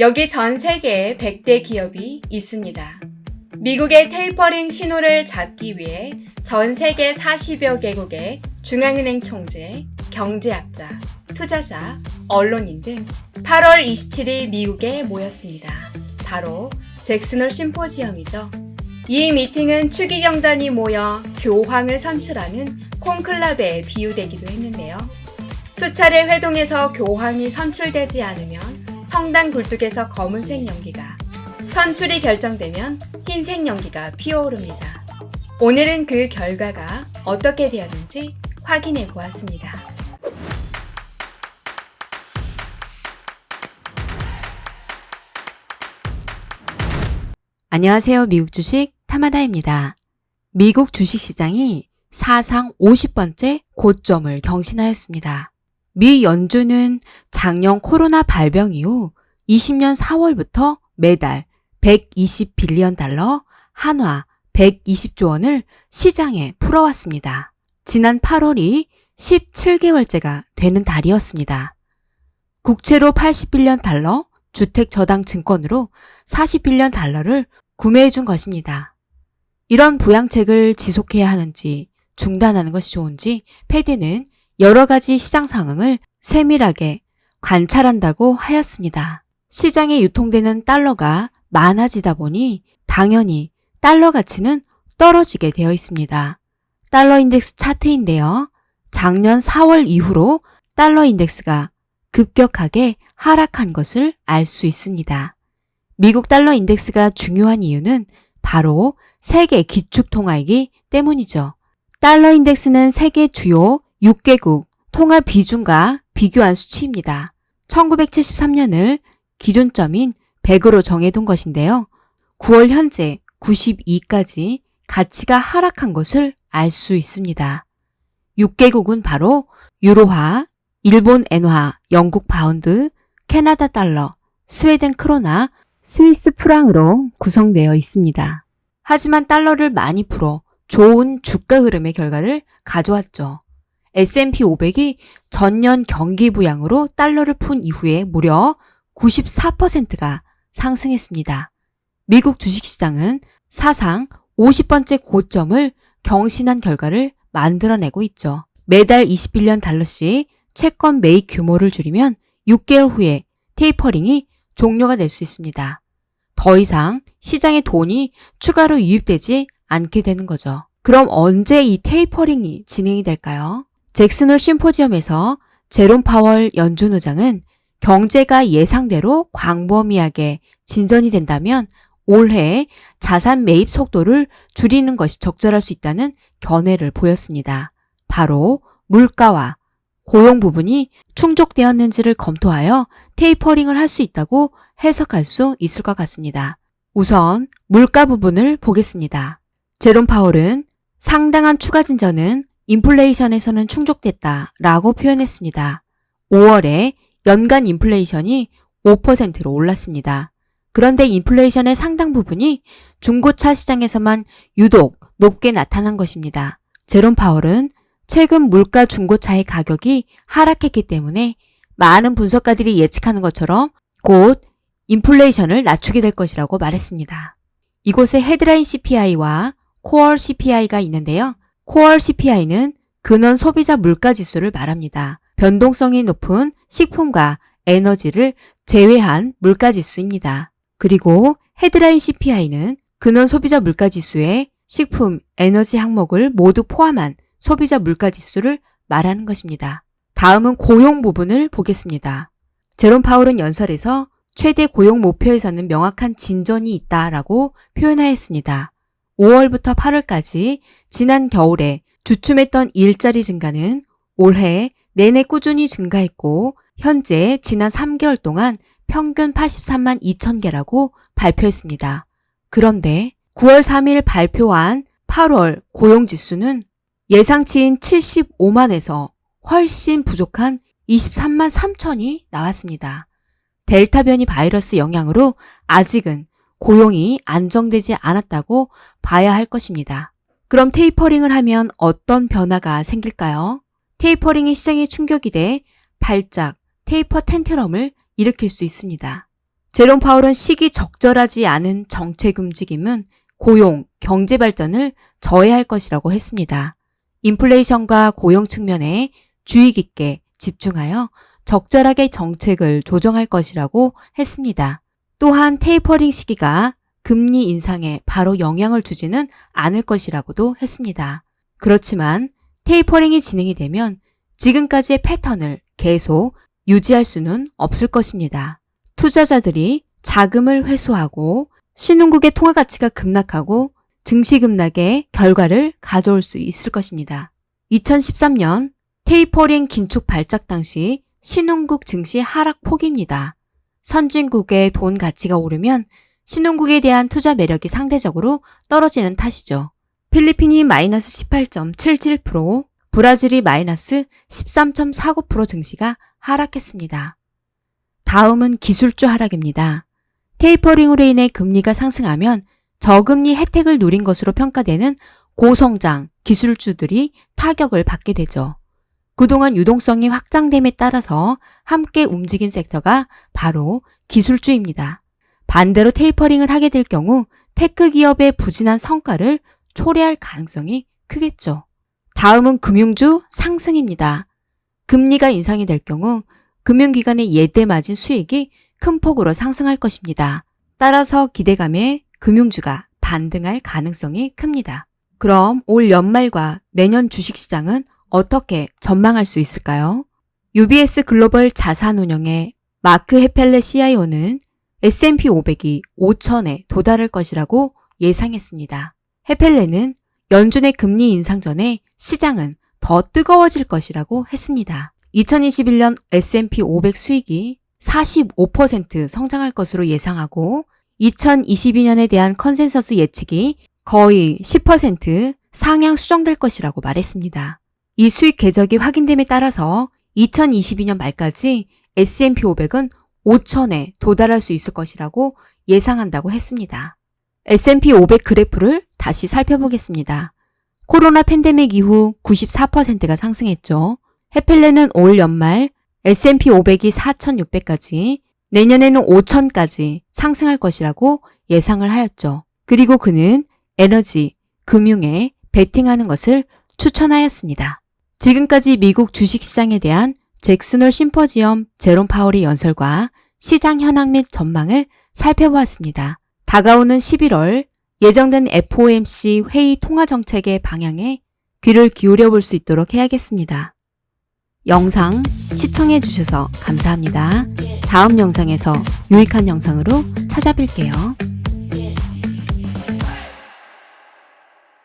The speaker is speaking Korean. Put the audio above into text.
여기 전 세계에 100대 기업이 있습니다. 미국의 테이퍼링 신호를 잡기 위해 전 세계 40여 개국의 중앙은행 총재, 경제학자, 투자자, 언론인 등 8월 27일 미국에 모였습니다. 바로 잭슨홀 심포지엄이죠. 이 미팅은 추기경단이 모여 교황을 선출하는 콘클라베에 비유되기도 했는데요. 수차례 회동에서 교황이 선출되지 않으면 성당 굴뚝에서 검은색 연기가, 선출이 결정되면 흰색 연기가 피어오릅니다. 오늘은 그 결과가 어떻게 되었는지 확인해 보았습니다. 안녕하세요. 미국 주식 타마다입니다. 미국 주식시장이 사상 50번째 고점을 경신하였습니다. 미 연준은 작년 코로나 발병 이후 20년 4월부터 매달 120빌리언 달러, 한화 120조 원을 시장에 풀어왔습니다. 지난 8월이 17개월째가 되는 달이었습니다. 국채로 80빌리언 달러, 주택저당 증권으로 40빌리언 달러를 구매해준 것입니다. 이런 부양책을 지속해야 하는지 중단하는 것이 좋은지 패드는 여러 가지 시장 상황을 세밀하게 관찰한다고 하였습니다. 시장에 유통되는 달러가 많아지다 보니 당연히 달러 가치는 떨어지게 되어 있습니다. 달러 인덱스 차트인데요. 작년 4월 이후로 달러 인덱스가 급격하게 하락한 것을 알 수 있습니다. 미국 달러 인덱스가 중요한 이유는 바로 세계 기축통화이기 때문이죠. 달러 인덱스는 세계 주요 6개국 통화 비중과 비교한 수치입니다. 1973년을 기준점인 100으로 정해둔 것인데요. 9월 현재 92까지 가치가 하락한 것을 알 수 있습니다. 6개국은 바로 유로화, 일본 엔화, 영국 파운드, 캐나다 달러, 스웨덴 크로나, 스위스 프랑으로 구성되어 있습니다. 하지만 달러를 많이 풀어 좋은 주가 흐름의 결과를 가져왔죠. S&P 500이 전년 경기 부양으로 달러를 푼 이후에 무려 94%가 상승했습니다. 미국 주식시장은 사상 50번째 고점을 경신한 결과를 만들어내고 있죠. 매달 20빌리언 달러씩 채권 매입 규모를 줄이면 6개월 후에 테이퍼링이 종료가 될 수 있습니다. 더 이상 시장에 돈이 추가로 유입되지 않게 되는 거죠. 그럼 언제 이 테이퍼링이 진행이 될까요? 잭슨홀 심포지엄에서 제롬 파월 연준 의장은 경제가 예상대로 광범위하게 진전이 된다면 올해 자산 매입 속도를 줄이는 것이 적절할 수 있다는 견해를 보였습니다. 바로 물가와 고용 부분이 충족되었는지를 검토하여 테이퍼링을 할 수 있다고 해석할 수 있을 것 같습니다. 우선 물가 부분을 보겠습니다. 제롬 파월은 상당한 추가 진전은 인플레이션에서는 충족됐다라고 표현했습니다. 5월에 연간 인플레이션이 5%로 올랐습니다. 그런데 인플레이션의 상당 부분이 중고차 시장에서만 유독 높게 나타난 것입니다. 제롬 파월은 최근 물가 중고차의 가격이 하락했기 때문에 많은 분석가들이 예측하는 것처럼 곧 인플레이션을 낮추게 될 것이라고 말했습니다. 이곳에 헤드라인 CPI와 코어 CPI가 있는데요. 코어 CPI는 근원 소비자 물가 지수를 말합니다. 변동성이 높은 식품과 에너지를 제외한 물가 지수입니다. 그리고 헤드라인 CPI는 근원 소비자 물가 지수에 식품, 에너지 항목을 모두 포함한 소비자 물가 지수를 말하는 것입니다. 다음은 고용 부분을 보겠습니다. 제롬 파월은 연설에서 최대 고용 목표에서는 명확한 진전이 있다라고 표현하였습니다. 5월부터 8월까지 지난 겨울에 주춤했던 일자리 증가는 올해 내내 꾸준히 증가했고 현재 지난 3개월 동안 평균 83만 2천 개라고 발표했습니다. 그런데 9월 3일 발표한 8월 고용지수는 예상치인 75만에서 훨씬 부족한 23만 3천이 나왔습니다. 델타 변이 바이러스 영향으로 아직은 고용이 안정되지 않았다고 봐야 할 것입니다. 그럼 테이퍼링을 하면 어떤 변화가 생길까요? 테이퍼링이 시장에 충격이 돼 발작, 테이퍼 텐트럼을 일으킬 수 있습니다. 제롬 파월은 시기 적절하지 않은 정책 움직임은 고용, 경제 발전을 저해할 것이라고 했습니다. 인플레이션과 고용 측면에 주의 깊게 집중하여 적절하게 정책을 조정할 것이라고 했습니다. 또한 테이퍼링 시기가 금리 인상에 바로 영향을 주지는 않을 것이라고도 했습니다. 그렇지만 테이퍼링이 진행이 되면 지금까지의 패턴을 계속 유지할 수는 없을 것입니다. 투자자들이 자금을 회수하고 신흥국의 통화 가치가 급락하고 증시 급락의 결과를 가져올 수 있을 것입니다. 2013년 테이퍼링 긴축 발작 당시 신흥국 증시 하락폭입니다. 선진국의 돈 가치가 오르면 신흥국에 대한 투자 매력이 상대적으로 떨어지는 탓이죠. 필리핀이 마이너스 18.77%, 브라질이 마이너스 13.49% 증시가 하락했습니다. 다음은 기술주 하락입니다. 테이퍼링으로 인해 금리가 상승하면 저금리 혜택을 누린 것으로 평가되는 고성장 기술주들이 타격을 받게 되죠. 그동안 유동성이 확장됨에 따라서 함께 움직인 섹터가 바로 기술주입니다. 반대로 테이퍼링을 하게 될 경우 테크 기업의 부진한 성과를 초래할 가능성이 크겠죠. 다음은 금융주 상승입니다. 금리가 인상이 될 경우 금융기관의 예대 마진 수익이 큰 폭으로 상승할 것입니다. 따라서 기대감에 금융주가 반등할 가능성이 큽니다. 그럼 올 연말과 내년 주식시장은 어떻게 전망할 수 있을까요? UBS 글로벌 자산운용의 마크 헤펠레 CIO는 S&P 500이 5,000에 도달할 것이라고 예상했습니다. 헤펠레는 연준의 금리 인상 전에 시장은 더 뜨거워질 것이라고 했습니다. 2021년 S&P 500 수익이 45% 성장할 것으로 예상하고 2022년에 대한 컨센서스 예측이 거의 10% 상향 수정될 것이라고 말했습니다. 이 수익 궤적이 확인됨에 따라서 2022년 말까지 S&P 500은 5,000에 도달할 수 있을 것이라고 예상한다고 했습니다. S&P 500 그래프를 다시 살펴보겠습니다. 코로나 팬데믹 이후 94%가 상승했죠. 헤펠레는 올 연말 S&P 500이 4,600까지, 내년에는 5,000까지 상승할 것이라고 예상을 하였죠. 그리고 그는 에너지, 금융에 베팅하는 것을 추천하였습니다. 지금까지 미국 주식시장에 대한 잭슨홀 심포지엄 제롬 파월의 연설과 시장 현황 및 전망을 살펴보았습니다. 다가오는 11월 예정된 FOMC 회의 통화정책의 방향에 귀를 기울여 볼 수 있도록 해야겠습니다. 영상 시청해 주셔서 감사합니다. 다음 영상에서 유익한 영상으로 찾아뵐게요.